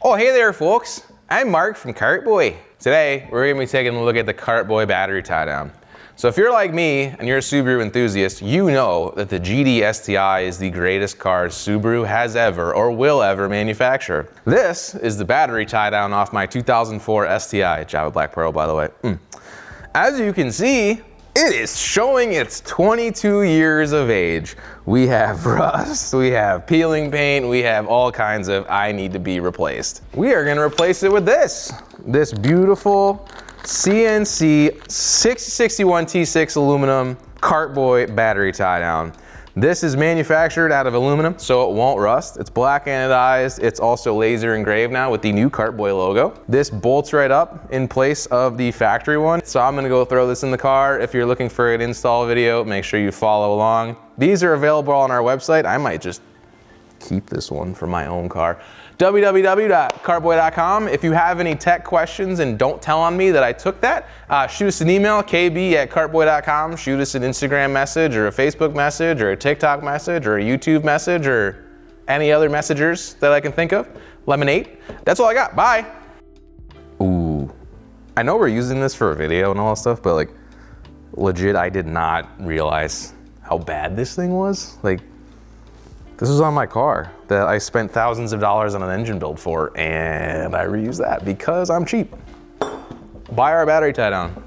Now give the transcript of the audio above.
Oh, hey there folks. I'm Mark from Kartboy. Today, we're gonna be taking a look at the Kartboy battery tie down. So if you're like me and you're a Subaru enthusiast, you know that the GD STI is the greatest car Subaru has ever or will ever manufacture. This is the battery tie down off my 2004 STI, Java Black Pearl by the way. As you can see, it is showing its 22 years of age. We have rust, we have peeling paint, we have all kinds of I need to be replaced. We are gonna replace it with this beautiful CNC 6061 T6 aluminum Kartboy battery tie down. This is manufactured out of aluminum, so it won't rust. It's black anodized. It's also laser engraved now with the new Kartboy logo. This bolts right up in place of the factory one. So I'm gonna go throw this in the car. If you're looking for an install video, make sure you follow along. These are available on our website. I might just keep this one for my own car. www.kartboy.com. If you have any tech questions and don't tell on me that I took that, shoot us an email, kb@kartboy.com. Shoot us an Instagram message or a Facebook message or a TikTok message or a YouTube message or any other messengers that I can think of. Lemonade. That's all I got. Bye. Ooh. I know we're using this for a video and all that stuff, but like legit, I did not realize how bad this thing was. Like, this was on my car that I spent thousands of dollars on an engine build for, and I reused that because I'm cheap. Buy our battery tie down.